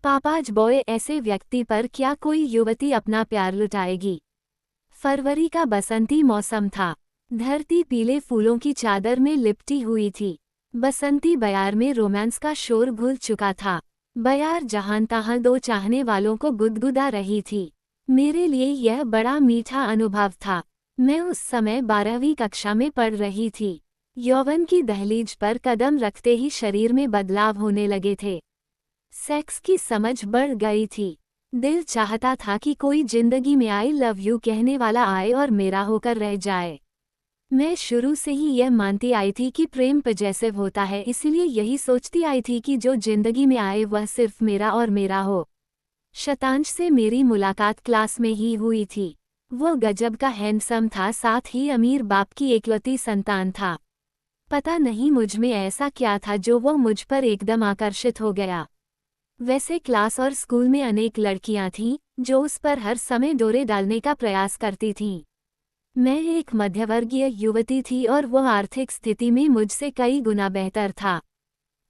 Papa's boy ऐसे व्यक्ति पर क्या कोई युवती अपना प्यार लुटाएगी। फरवरी का बसंती मौसम था। धरती पीले फूलों की चादर में लिपटी हुई थी। बसंती बयार में रोमांस का शोर घुल चुका था। बयार जहां तहां दो चाहने वालों को गुदगुदा रही थी। मेरे लिए यह बड़ा मीठा अनुभव था। मैं उस समय 12वीं कक्षा में पढ़ रही थी। यौवन की दहलीज पर कदम रखते ही शरीर में बदलाव होने लगे थे। सेक्स की समझ बढ़ गई थी। दिल चाहता था कि कोई जिंदगी में आई लव यू कहने वाला आए और मेरा होकर रह जाए। मैं शुरू से ही यह मानती आई थी कि प्रेम पजेसिव होता है, इसलिए यही सोचती आई थी कि जो जिंदगी में आए वह सिर्फ मेरा और मेरा हो। शतांश से मेरी मुलाकात क्लास में ही हुई थी। वो गजब का हैंडसम था, साथ ही अमीर बाप की एकलौती संतान था। पता नहीं मुझ में ऐसा क्या था जो वो मुझ पर एकदम आकर्षित हो गया। वैसे क्लास और स्कूल में अनेक लड़कियां थीं जो उस पर हर समय डोरे डालने का प्रयास करती थीं। मैं एक मध्यवर्गीय युवती थी और वह आर्थिक स्थिति में मुझसे कई गुना बेहतर था।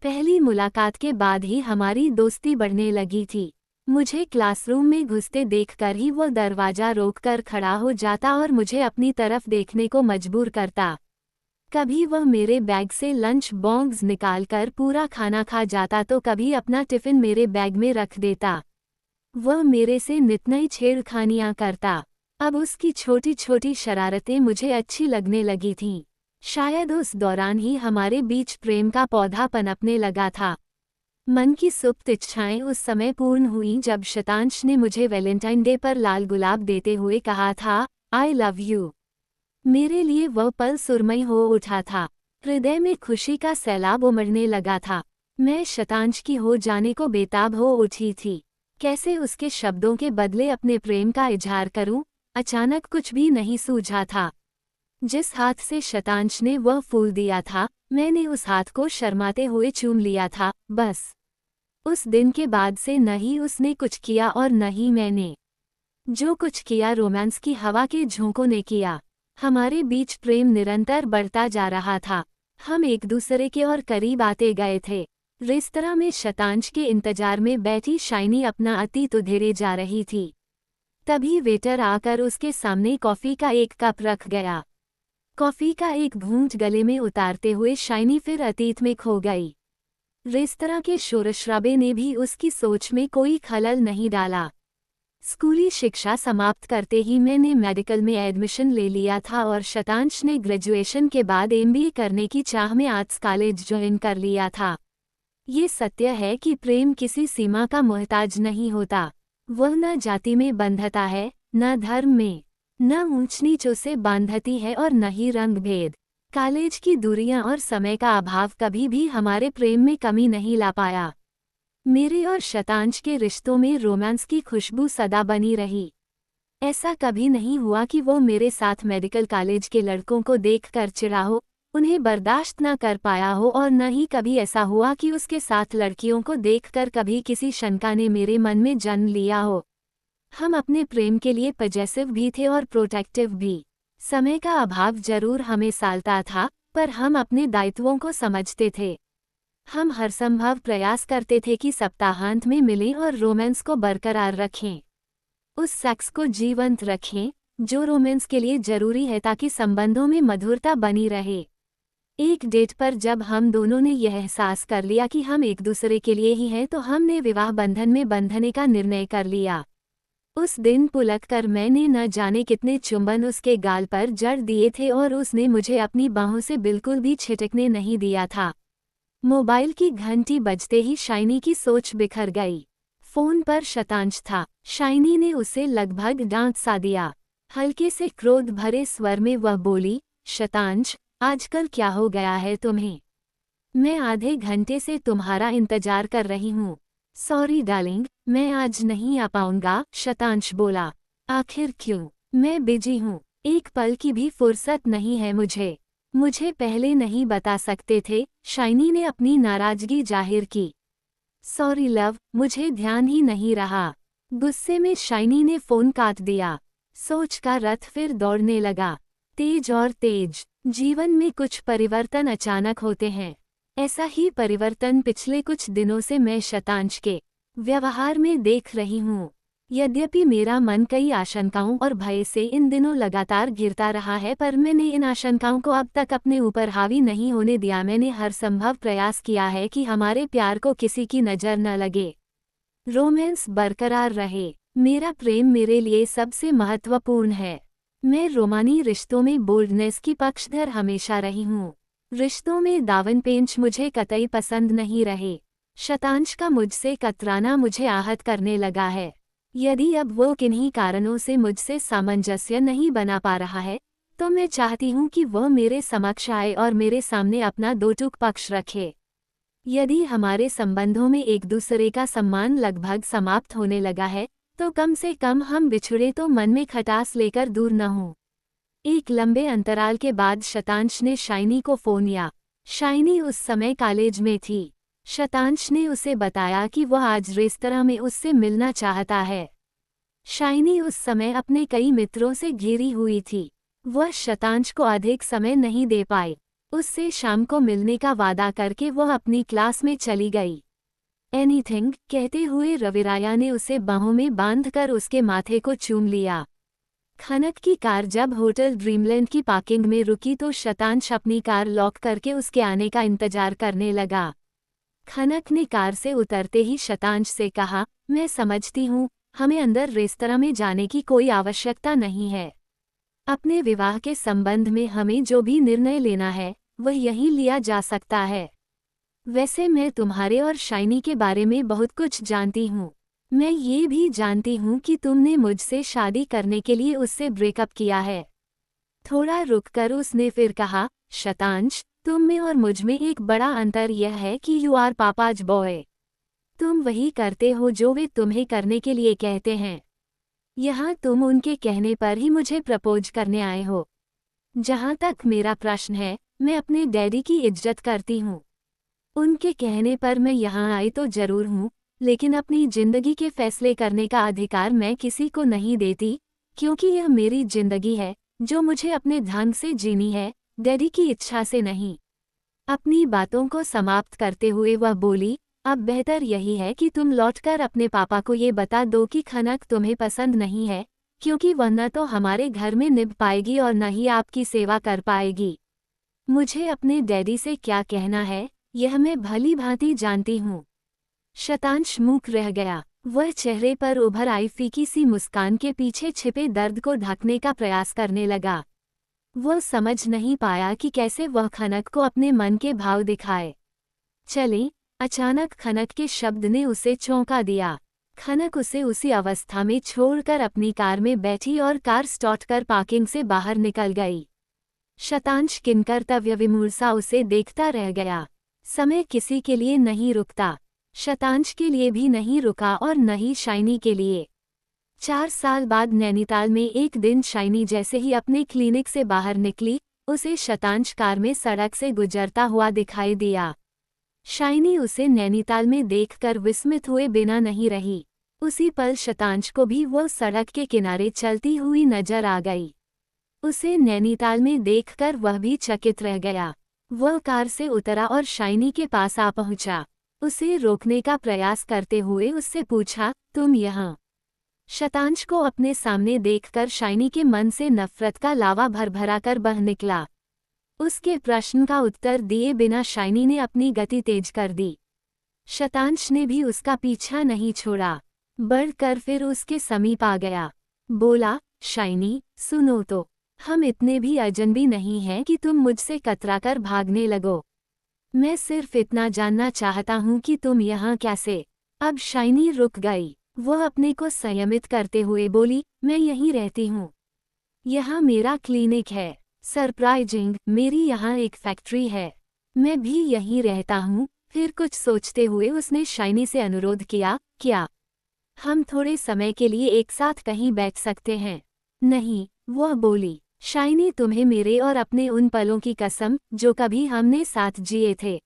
पहली मुलाकात के बाद ही हमारी दोस्ती बढ़ने लगी थी। मुझे क्लासरूम में घुसते देखकर ही वो दरवाजा रोककर खड़ा हो जाता और मुझे अपनी तरफ देखने को मजबूर करता। कभी वह मेरे बैग से लंच बॉक्स निकालकर पूरा खाना खा जाता तो कभी अपना टिफिन मेरे बैग में रख देता। वह मेरे से नित नई छेड़खानियां करता। अब उसकी छोटी छोटी शरारतें मुझे अच्छी लगने लगी थीं। शायद उस दौरान ही हमारे बीच प्रेम का पौधा पनपने लगा था। मन की सुप्त इच्छाएं उस समय पूर्ण हुईं जब शतांश ने मुझे वैलेंटाइन डे पर लाल गुलाब देते हुए कहा था, आई लव यू। मेरे लिए वह पल सुरमई हो उठा था। हृदय में खुशी का सैलाब उमड़ने लगा था। मैं शतांश की हो जाने को बेताब हो उठी थी। कैसे उसके शब्दों के बदले अपने प्रेम का इजहार करूं? अचानक कुछ भी नहीं सूझा था। जिस हाथ से शतांश ने वह फूल दिया था, मैंने उस हाथ को शर्माते हुए चूम लिया था, बस। उस दिन के बाद से न ही उसने कुछ किया और न ही मैंने। जो कुछ किया रोमांस की हवा के झोंकों ने किया। हमारे बीच प्रेम निरंतर बढ़ता जा रहा था। हम एक दूसरे के और करीब आते गए थे। रेस्तरां में शतांश के इंतजार में बैठी शाइनी अपना अतीत उधेरे जा रही थी। तभी वेटर आकर उसके सामने कॉफी का एक कप रख गया। कॉफी का एक घूंट गले में उतारते हुए शाइनी फिर अतीत में खो गई। रेस्तरां के शोरशराबे ने भी उसकी सोच में कोई खलल नहीं डाला। स्कूली शिक्षा समाप्त करते ही मैंने मेडिकल में एडमिशन ले लिया था और शतांश ने ग्रेजुएशन के बाद एमबीए करने की चाह में आर्ट्स कॉलेज ज्वाइन कर लिया था। ये सत्य है कि प्रेम किसी सीमा का मोहताज नहीं होता। वह न जाति में बंधता है, न धर्म में, न ऊंच नीच उसे बांधती है और न ही रंग भेद। कॉलेज की दूरियां और समय का अभाव कभी भी हमारे प्रेम में कमी नहीं ला पाया। मेरे और शतांश के रिश्तों में रोमांस की खुशबू सदा बनी रही। ऐसा कभी नहीं हुआ कि वो मेरे साथ मेडिकल कॉलेज के लड़कों को देखकर चिढ़ा हो, उन्हें बर्दाश्त न कर पाया हो, और न ही कभी ऐसा हुआ कि उसके साथ लड़कियों को देखकर कभी किसी शंका ने मेरे मन में जन्म लिया हो। हम अपने प्रेम के लिए पजेसिव भी थे और प्रोटेक्टिव भी। समय का अभाव जरूर हमें सालता था, पर हम अपने दायित्वों को समझते थे। हम हर संभव प्रयास करते थे कि सप्ताहांत में मिलें और रोमांस को बरकरार रखें। उस सेक्स को जीवंत रखें जो रोमांस के लिए जरूरी है ताकि संबंधों में मधुरता बनी रहे। एक डेट पर जब हम दोनों ने यह एहसास कर लिया कि हम एक दूसरे के लिए ही हैं, तो हमने विवाह बंधन में बंधने का निर्णय कर लिया। उस दिन पुलक कर मैंने न जाने कितने चुंबन उसके गाल पर जड़ दिए थे और उसने मुझे अपनी बाहों से बिल्कुल भी छिटकने नहीं दिया था। मोबाइल की घंटी बजते ही शाइनी की सोच बिखर गई। फोन पर शतांश था। शाइनी ने उसे लगभग डांट सा दिया। हल्के से क्रोध भरे स्वर में वह बोली, शतांश, आजकल क्या हो गया है तुम्हें? मैं आधे घंटे से तुम्हारा इंतजार कर रही हूँ। सॉरी डार्लिंग, मैं आज नहीं आ पाऊंगा, शतांश बोला। आखिर क्यों? मैं बिजी हूँ, एक पल की भी फुर्सत नहीं है मुझे पहले नहीं बता सकते थे? शाइनी ने अपनी नाराजगी जाहिर की। सॉरी लव, मुझे ध्यान ही नहीं रहा। गुस्से में शाइनी ने फोन काट दिया। सोच का रथ फिर दौड़ने लगा, तेज और तेज। जीवन में कुछ परिवर्तन अचानक होते हैं। ऐसा ही परिवर्तन पिछले कुछ दिनों से मैं शतांश के व्यवहार में देख रही हूँ। यद्यपि मेरा मन कई आशंकाओं और भय से इन दिनों लगातार घिरता रहा है, पर मैंने इन आशंकाओं को अब तक अपने ऊपर हावी नहीं होने दिया। मैंने हर संभव प्रयास किया है कि हमारे प्यार को किसी की नज़र न लगे, रोमांस बरकरार रहे। मेरा प्रेम मेरे लिए सबसे महत्वपूर्ण है। मैं रोमानी रिश्तों में बोल्डनेस की पक्षधर हमेशा रही हूँ। रिश्तों में दावनपेंच मुझे कतई पसंद नहीं रहे। शतांश का मुझसे कतराना मुझे आहत करने लगा है। यदि अब वो किन्हीं कारणों से मुझसे सामंजस्य नहीं बना पा रहा है, तो मैं चाहती हूँ कि वह मेरे समक्ष आए और मेरे सामने अपना दो टूक पक्ष रखे। यदि हमारे संबंधों में एक दूसरे का सम्मान लगभग समाप्त होने लगा है, तो कम से कम हम बिछुड़े तो मन में खटास लेकर दूर न हों। एक लंबे अंतराल के बाद शतांश ने शाइनी को फोन किया। शाइनी उस समय कॉलेज में थी। शतांश ने उसे बताया कि वह आज रेस्तरां में उससे मिलना चाहता है। शाइनी उस समय अपने कई मित्रों से घिरी हुई थी। वह शतांश को अधिक समय नहीं दे पाई। उससे शाम को मिलने का वादा करके वह अपनी क्लास में चली गई। एनीथिंग कहते हुए रविराया ने उसे बाहों में बांधकर उसके माथे को चूम लिया। खनक की कार जब होटल ड्रीमलैंड की पार्किंग में रुकी तो शतांश अपनी कार लॉक करके उसके आने का इंतजार करने लगा। खनक ने कार से उतरते ही शतांश से कहा, मैं समझती हूँ, हमें अंदर रेस्तरां में जाने की कोई आवश्यकता नहीं है। अपने विवाह के संबंध में हमें जो भी निर्णय लेना है, वह यहीं लिया जा सकता है। वैसे मैं तुम्हारे और शाइनी के बारे में बहुत कुछ जानती हूँ। मैं ये भी जानती हूँ कि तुमने मुझसे शादी करने के लिए उससे ब्रेकअप किया है। थोड़ा रुककर उसने फिर कहा, शतांश, तुम में और मुझ में एक बड़ा अंतर यह है कि यू आर पापाज बॉय। तुम वही करते हो जो वे तुम्हें करने के लिए कहते हैं। यहाँ तुम उनके कहने पर ही मुझे प्रपोज करने आए हो। जहाँ तक मेरा प्रश्न है, मैं अपने डैडी की इज्जत करती हूँ। उनके कहने पर मैं यहाँ आई तो जरूर हूँ, लेकिन अपनी जिंदगी के फैसले करने का अधिकार मैं किसी को नहीं देती, क्योंकि यह मेरी जिंदगी है जो मुझे अपने ढंग से जीनी है, डैडी की इच्छा से नहीं। अपनी बातों को समाप्त करते हुए वह बोली, अब बेहतर यही है कि तुम लौटकर अपने पापा को ये बता दो कि खनक तुम्हें पसंद नहीं है, क्योंकि वह न तो हमारे घर में निभ पाएगी और न ही आपकी सेवा कर पाएगी। मुझे अपने डैडी से क्या कहना है, यह मैं भली भांति जानती हूँ। शतांश मूक रह गया। वह चेहरे पर उभर आई फीकी सी मुस्कान के पीछे छिपे दर्द को ढकने का प्रयास करने लगा। वह समझ नहीं पाया कि कैसे वह खनक को अपने मन के भाव दिखाए। चले, अचानक खनक के शब्द ने उसे चौंका दिया। खनक उसे उसी अवस्था में छोड़कर अपनी कार में बैठी और कार स्टार्ट कर पार्किंग से बाहर निकल गई। शतांश किंकर्तव्य विमूर्सा उसे देखता रह गया। समय किसी के लिए नहीं रुकता। शतांश के लिए भी नहीं रुका और न ही शाइनी के लिए। 4 साल बाद नैनीताल में एक दिन शाइनी जैसे ही अपने क्लिनिक से बाहर निकली, उसे शतांश कार में सड़क से गुजरता हुआ दिखाई दिया। शाइनी उसे नैनीताल में देखकर विस्मित हुए बिना नहीं रही। उसी पल शतांश को भी वो सड़क के किनारे चलती हुई नजर आ गई। उसे नैनीताल में देखकर वह भी चकित रह गया। वह कार से उतरा और शाइनी के पास आ पहुंचा। उसे रोकने का प्रयास करते हुए उससे पूछा, तुम यहाँ? शतांश को अपने सामने देखकर शाइनी के मन से नफरत का लावा भरभरा कर बह निकला। उसके प्रश्न का उत्तर दिए बिना शाइनी ने अपनी गति तेज कर दी। शतांश ने भी उसका पीछा नहीं छोड़ा, बढ़कर फिर उसके समीप आ गया। बोला, शाइनी, सुनो तो, हम इतने भी अजनबी नहीं हैं कि तुम मुझसे कतराकर भागने लगो। मैं सिर्फ इतना जानना चाहता हूँ कि तुम यहाँ कैसे? अब शाइनी रुक गई। वह अपने को संयमित करते हुए बोली, मैं यहीं रहती हूँ। यहाँ मेरा क्लिनिक है। सरप्राइजिंग, मेरी यहाँ एक फैक्ट्री है। मैं भी यहीं रहता हूँ। फिर कुछ सोचते हुए उसने शाइनी से अनुरोध किया, क्या हम थोड़े समय के लिए एक साथ कहीं बैठ सकते हैं? नहीं, वह बोली। शाइनी, तुम्हें मेरे और अपने उन पलों की कसम जो कभी हमने साथ जिए थे।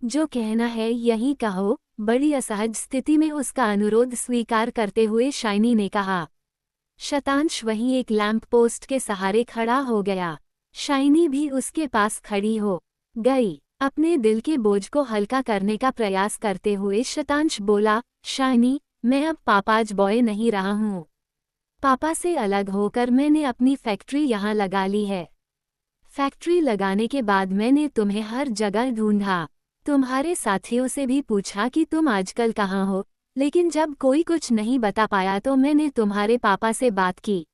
जो कहना है यही कहो। बड़ी असहज स्थिति में उसका अनुरोध स्वीकार करते हुए शाइनी ने कहा। शतांश वहीं एक लैंप पोस्ट के सहारे खड़ा हो गया। शाइनी भी उसके पास खड़ी हो गई। अपने दिल के बोझ को हल्का करने का प्रयास करते हुए शतांश बोला, शाइनी, मैं अब पापाज बॉय नहीं रहा हूँ। पापा से अलग होकर मैंने अपनी फैक्ट्री यहाँ लगा ली है। फैक्ट्री लगाने के बाद मैंने तुम्हें हर जगह ढूंढा, तुम्हारे साथियों से भी पूछा कि तुम आजकल कहाँ हो, लेकिन जब कोई कुछ नहीं बता पाया तो मैंने तुम्हारे पापा से बात की।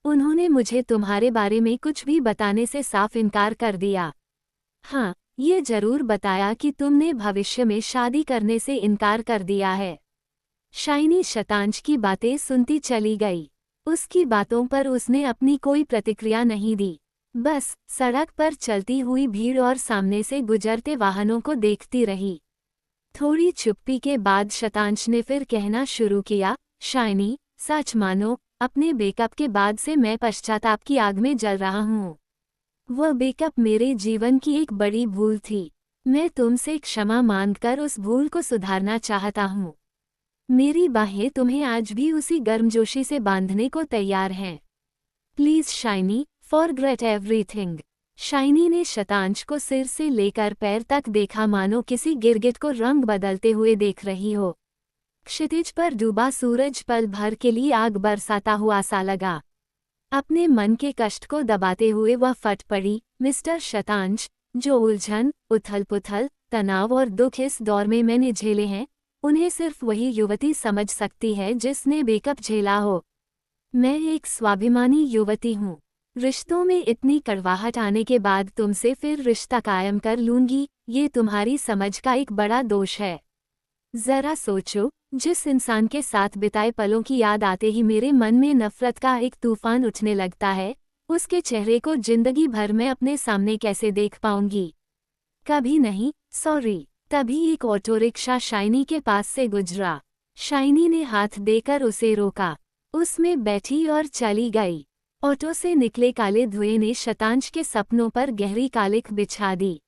उन्होंने मुझे तुम्हारे बारे में कुछ भी बताने से साफ इनकार कर दिया। हाँ, ये जरूर बताया कि तुमने भविष्य में शादी करने से इनकार कर दिया है। शाइनी शतांश की बातें सुनती चली गई। उसकी बातों पर उसने अपनी कोई प्रतिक्रिया नहीं दी, बस सड़क पर चलती हुई भीड़ और सामने से गुजरते वाहनों को देखती रही। थोड़ी चुप्पी के बाद शतांश ने फिर कहना शुरू किया, शाइनी, सच मानो, अपने ब्रेकअप के बाद से मैं पश्चाताप की आग में जल रहा हूँ। वह ब्रेकअप मेरे जीवन की एक बड़ी भूल थी। मैं तुमसे क्षमा मांगकर उस भूल को सुधारना चाहता हूँ। मेरी बाहें तुम्हें आज भी उसी गर्मजोशी से बांधने को तैयार हैं। Please shiny, forget everything. Shiny ने शतांश को सिर से लेकर पैर तक देखा, मानो किसी गिरगिट को रंग बदलते हुए देख रही हो। क्षितिज पर डूबा सूरज पल भर के लिए आग बरसाता हुआ सा लगा। अपने मन के कष्ट को दबाते हुए वह फट पड़ी, मिस्टर शतांश, जो उलझन, उथल-पुथल, तनाव और दुख इस दौर में मैंने झेले हैं, उन्हें सिर्फ वही युवती समझ सकती है जिसने ब्रेकअप झेला हो। मैं एक स्वाभिमानी युवती हूँ। रिश्तों में इतनी कड़वाहट आने के बाद तुमसे फिर रिश्ता कायम कर लूंगी, ये तुम्हारी समझ का एक बड़ा दोष है। जरा सोचो, जिस इंसान के साथ बिताए पलों की याद आते ही मेरे मन में नफरत का एक तूफान उठने लगता है, उसके चेहरे को जिंदगी भर में अपने सामने कैसे देख पाऊंगी? कभी नहीं, सॉरी। तभी एक ऑटो रिक्शा शाइनी के पास से गुजरा। शाइनी ने हाथ देकर उसे रोका, उसमें बैठी और चली गई। ऑटो से निकले काले धुएं ने शतांश के सपनों पर गहरी कालिख बिछा दी।